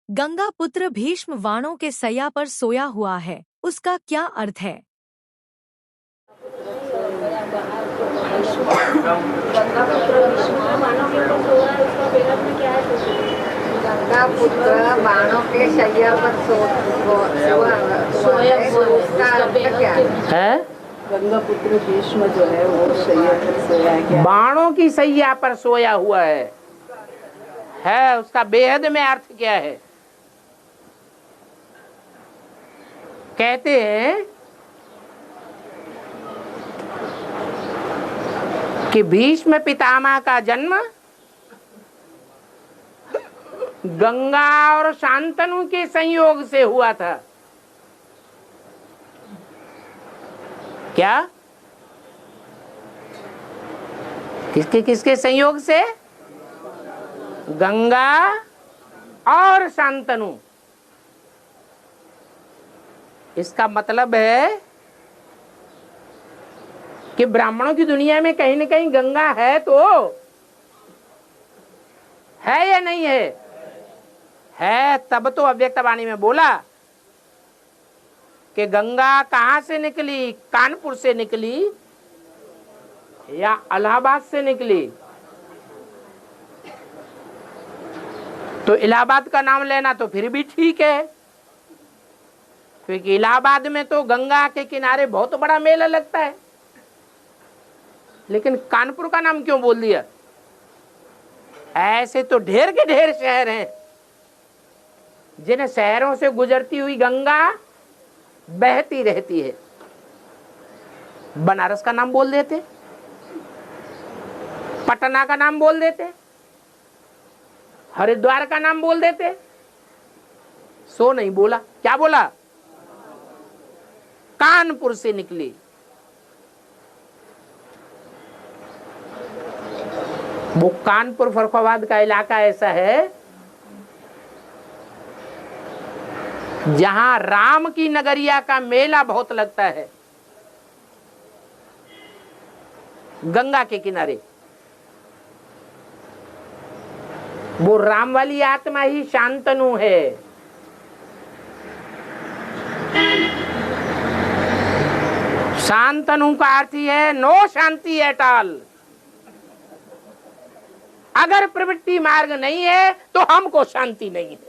गंगा पुत्र भीष्म वाणों के सैया पर सोया हुआ है, उसका क्या अर्थ है? गंगा पुत्र बाणों के सैया पर सोया है। गंगा पुत्र भीष्म जो है वो सैया पर सोया है, बाणों की सैया पर सोया हुआ है उसका बेहद में अर्थ क्या है? कहते हैं कि भीष्म पितामह का जन्म गंगा और शांतनु के संयोग से हुआ था। क्या? किसके किसके संयोग से? गंगा और शांतनु। इसका मतलब है कि ब्राह्मणों की दुनिया में कहीं न कहीं गंगा है, तो है या नहीं है? है, तब तो अव्यक्त वाणी में बोला कि गंगा कहां से निकली? कानपुर से निकली या इलाहाबाद से निकली? तो इलाहाबाद का नाम लेना तो फिर भी ठीक है, क्योंकि इलाहाबाद में तो गंगा के किनारे बहुत बड़ा मेला लगता है। लेकिन कानपुर का नाम क्यों बोल दिया? ऐसे तो ढेर के ढेर शहर हैं जिन शहरों से गुजरती हुई गंगा बहती रहती है। बनारस का नाम बोल देते, पटना का नाम बोल देते, हरिद्वार का नाम बोल देते। सो नहीं बोला, क्या बोला? कानपुर से निकली। वो कानपुर फर्रुखाबाद का इलाका ऐसा है जहां राम की नगरिया का मेला बहुत लगता है, गंगा के किनारे। वो राम वाली आत्मा ही शांतनु है। शांतनु का अर्थ है नो शांति एट ऑल। अगर प्रवृत्ति मार्ग नहीं है तो हमको शांति नहीं है।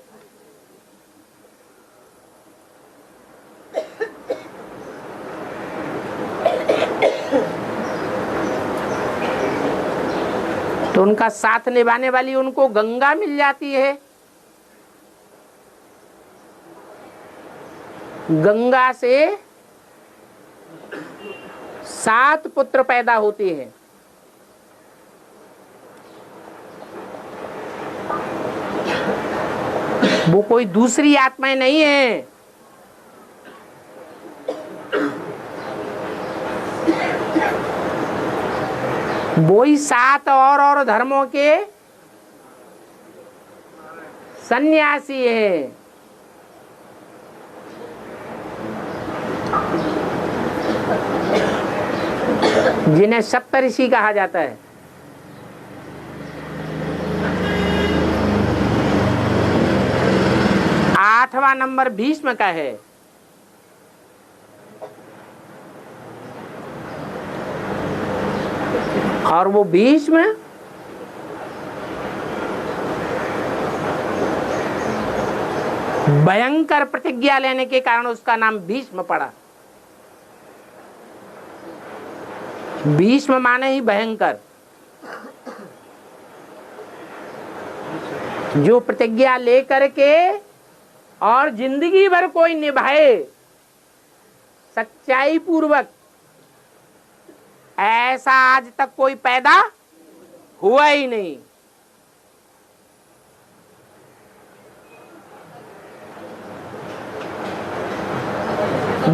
तो उनका साथ निभाने वाली उनको गंगा मिल जाती है। गंगा से 7 पुत्र पैदा होते हैं। वो कोई दूसरी आत्माएं नहीं है। वो ही 7 और धर्मों के सन्यासी हैं। जिन्हें सप्तऋषि कहा जाता है। आठवां नंबर भीष्म का है। और वो भीष्म भयंकर प्रतिज्ञा लेने के कारण उसका नाम भीष्म पड़ा। भीष्म माने ही भयंकर। जो प्रतिज्ञा लेकर के और जिंदगी भर कोई निभाए सच्चाई पूर्वक, ऐसा आज तक कोई पैदा हुआ ही नहीं।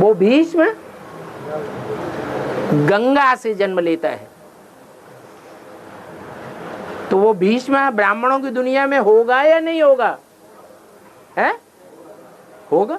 वो भीष्म गंगा से जन्म लेता है। तो वो भीष्म ब्राह्मणों की दुनिया में होगा या नहीं होगा? है? होगा।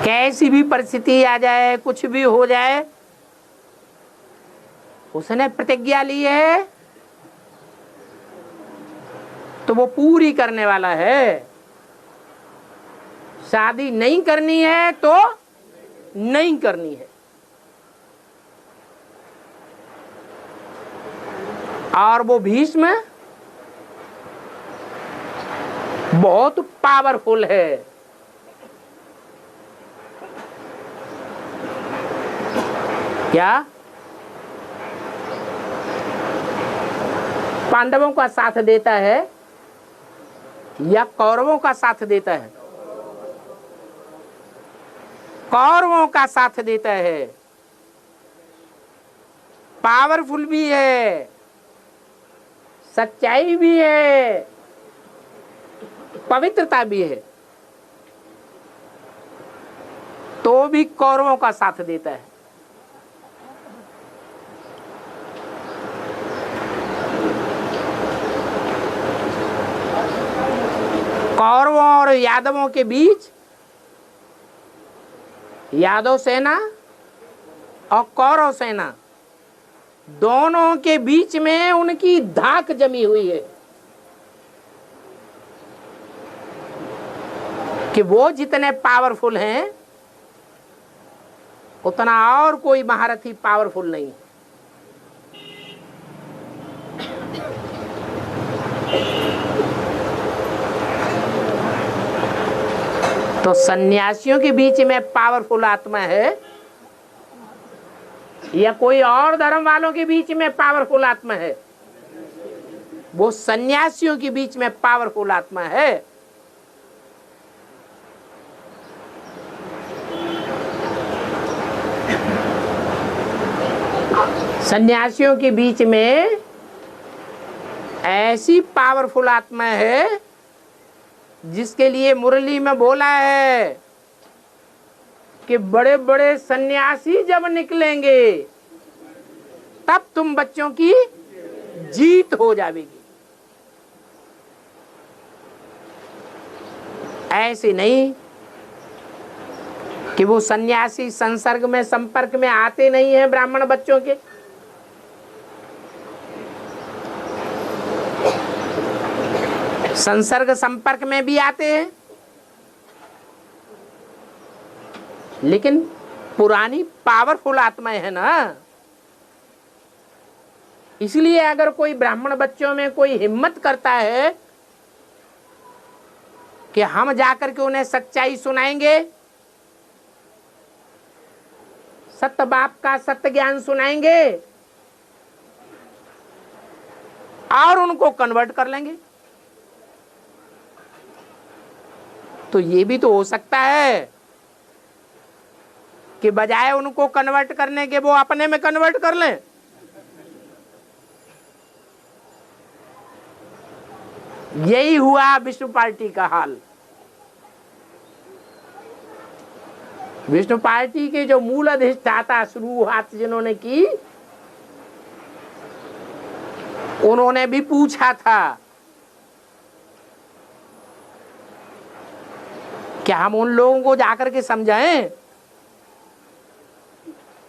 कैसी भी परिस्थिति आ जाए, कुछ भी हो जाए, उसने प्रतिज्ञा ली है तो वो पूरी करने वाला है। शादी नहीं करनी है तो नहीं करनी है। और वो भीष्म बहुत पावरफुल है। क्या पांडवों का साथ देता है या कौरवों का साथ देता है? कौरवों का साथ देता है। पावरफुल भी है, सच्चाई भी है, पवित्रता भी है, तो भी कौरवों का साथ देता है। कौरवों और यादवों के बीच, यादव सेना और कौरव सेना दोनों के बीच में उनकी धाक जमी हुई है कि वो जितने पावरफुल हैं उतना और कोई महारथी पावरफुल नहीं। तो सन्यासियों के बीच में पावरफुल आत्मा है या कोई और धर्म वालों के बीच में पावरफुल आत्मा है? वो सन्यासियों के बीच में पावरफुल आत्मा है। सन्यासियों के बीच में ऐसी पावरफुल आत्मा है जिसके लिए मुरली में बोला है कि बड़े बड़े सन्यासी जब निकलेंगे तब तुम बच्चों की जीत हो जाएगी। ऐसे नहीं कि वो सन्यासी संसर्ग में संपर्क में आते नहीं है ब्राह्मण बच्चों के। संसर्ग संपर्क में भी आते हैं, लेकिन पुरानी पावरफुल आत्माएं है ना, इसलिए अगर कोई ब्राह्मण बच्चों में कोई हिम्मत करता है कि हम जाकर के उन्हें सच्चाई सुनाएंगे, सत्य बाप का सत्य ज्ञान सुनाएंगे और उनको कन्वर्ट कर लेंगे, तो ये भी तो हो सकता है कि बजाय उनको कन्वर्ट करने के वो अपने में कन्वर्ट कर लें। यही हुआ विष्णु पार्टी का हाल। विष्णु पार्टी के जो मूल अधिष्ठाता शुरुआत जिन्होंने की, उन्होंने भी पूछा था क्या हम उन लोगों को जाकर के समझाएं,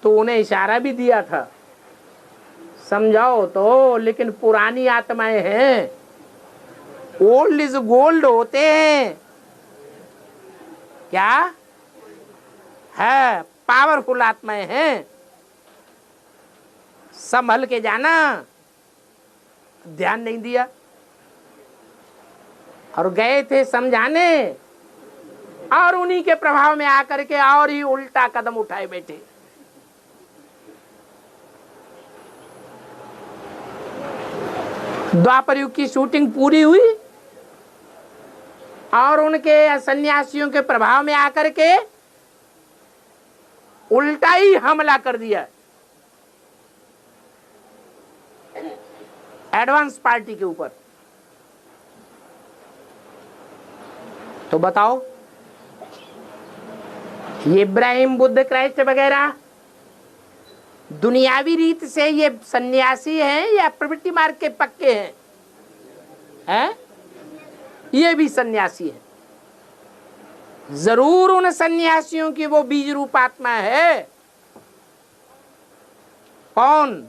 तो उन्हें इशारा भी दिया था समझाओ तो, लेकिन पुरानी आत्माएं हैं, ओल्ड इज गोल्ड होते हैं। क्या है? पावरफुल आत्माएं हैं, संभल के जाना। ध्यान नहीं दिया और गए थे समझाने, और उन्हीं के प्रभाव में आकर के और ही उल्टा कदम उठाए बैठे। द्वापर युग की शूटिंग पूरी हुई और उनके सन्यासियों के प्रभाव में आकर के उल्टा ही हमला कर दिया एडवांस पार्टी के ऊपर। तो बताओ, ये इब्राहिम, बुद्ध, क्राइस्ट वगैरह दुनियावी रीत से ये सन्यासी हैं या प्रवृत्ति मार्ग के पक्के हैं? हैं? ये भी सन्यासी है। जरूर उन सन्यासियों की वो बीज रूप आत्मा है। कौन?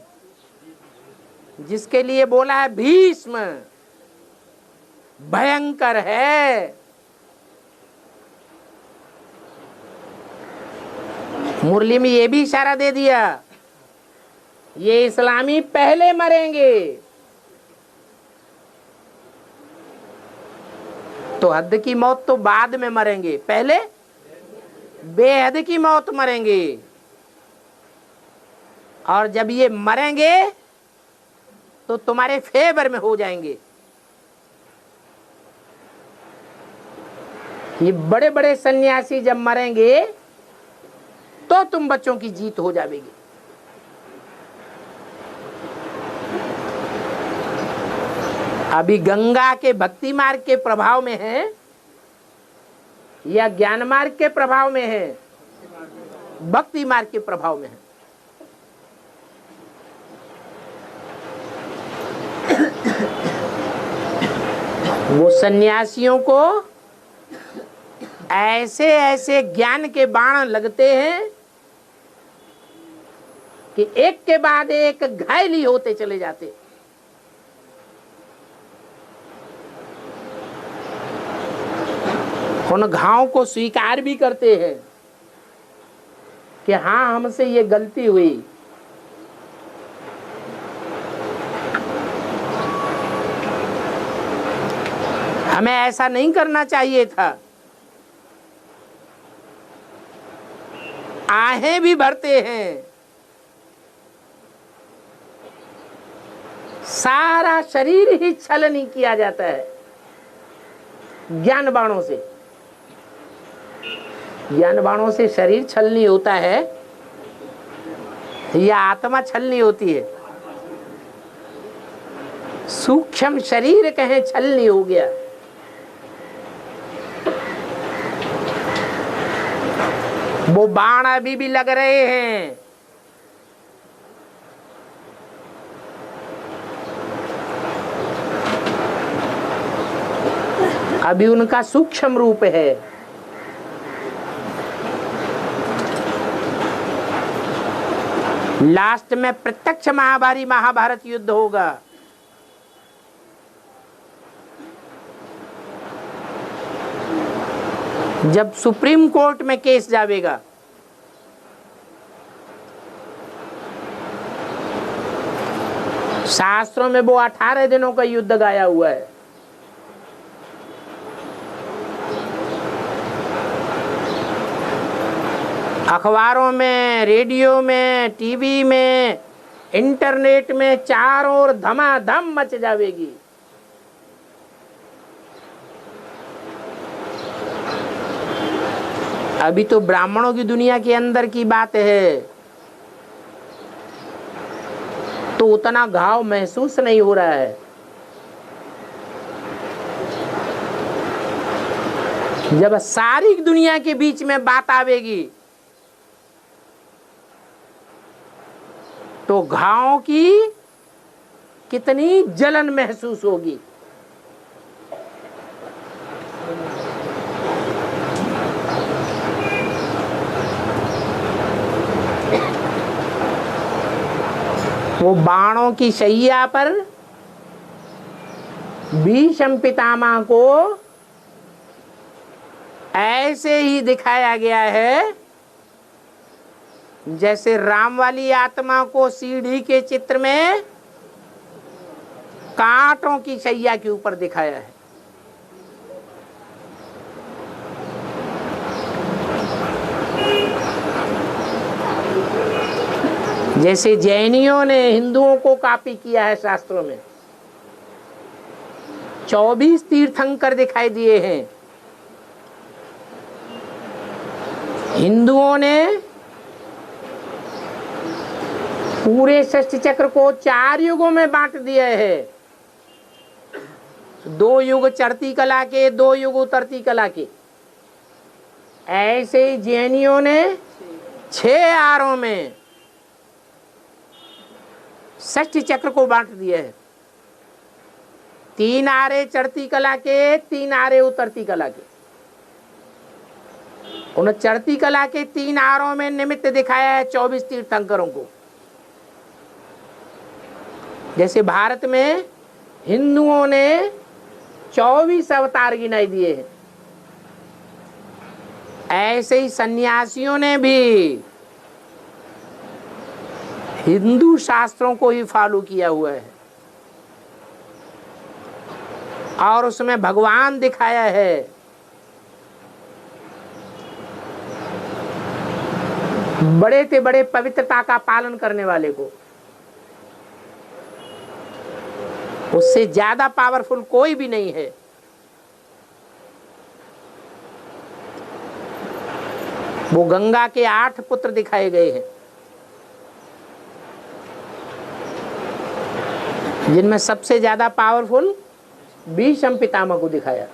जिसके लिए बोला है भीष्म भयंकर है। मुरली में ये भी इशारा दे दिया, ये इस्लामी पहले मरेंगे। तो हद की मौत तो बाद में मरेंगे, पहले बेहद की मौत मरेंगे। और जब ये मरेंगे तो तुम्हारे फेवर में हो जाएंगे। ये बड़े बड़े सन्यासी जब मरेंगे तो तुम बच्चों की जीत हो जाएगी। अभी गंगा के भक्ति मार्ग के प्रभाव में है या ज्ञान मार्ग के प्रभाव में है? भक्ति मार्ग के प्रभाव में है। वो सन्यासियों को ऐसे ऐसे ज्ञान के बाण लगते हैं कि एक के बाद एक घायल ही होते चले जाते। उन घाव को स्वीकार भी करते हैं कि हाँ, हमसे ये गलती हुई। हमें ऐसा नहीं करना चाहिए था। आहें भी भरते हैं, सारा शरीर ही छल नहीं किया जाता है ज्ञान बाणों से। ज्ञान बाणों से शरीर छल नहीं होता है या आत्मा छल नहीं होती है? सूक्ष्म शरीर कहें छल नहीं हो गया। वो बाण अभी भी लग रहे हैं। अभी उनका सूक्ष्म रूप है। लास्ट में प्रत्यक्ष महाभारत युद्ध होगा। जब सुप्रीम कोर्ट में केस जावेगा, शास्त्रों में वो 18 दिनों का युद्ध गाया हुआ है। अखबारों में, रेडियो में, टीवी में, इंटरनेट में चारों ओर धमाधम मच जावेगी। अभी तो ब्राह्मणों की दुनिया के अंदर की बात है तो उतना घाव महसूस नहीं हो रहा है। जब सारी दुनिया के बीच में बात आवेगी तो घाव की कितनी जलन महसूस होगी। वो बाणों की शैया पर भीष्म पितामह को ऐसे ही दिखाया गया है जैसे राम वाली आत्मा को सीढ़ी के चित्र में कांटों की शैया के ऊपर दिखाया है। जैसे जैनियों ने हिंदुओं को कॉपी किया है शास्त्रों में। 24 तीर्थंकर दिखाई दिए हैं। हिंदुओं ने पूरे षष्ठ चक्र को 4 युगों में बांट दिया है। 2 युग चढ़ती कला के, 2 युग उतरती कला के। ऐसे ही जैनियों ने 6 आरों में षष्ठ चक्र को बांट दिया है। 3 आरे चढ़ती कला के, 3 आरे उतरती कला के। उन्हें चढ़ती कला के 3 आरों में निमित्त दिखाया है 24 तीर्थंकरों को। जैसे भारत में हिंदुओं ने 24 अवतार गिनाई दिए हैं, ऐसे ही सन्यासियों ने भी हिंदू शास्त्रों को ही फॉलो किया हुआ है और उसमें भगवान दिखाया है। बड़े से बड़े पवित्रता का पालन करने वाले को, उससे ज्यादा पावरफुल कोई भी नहीं है। वो गंगा के 8 पुत्र दिखाए गए हैं, जिनमें सबसे ज्यादा पावरफुल भीष्म पितामह को दिखाया।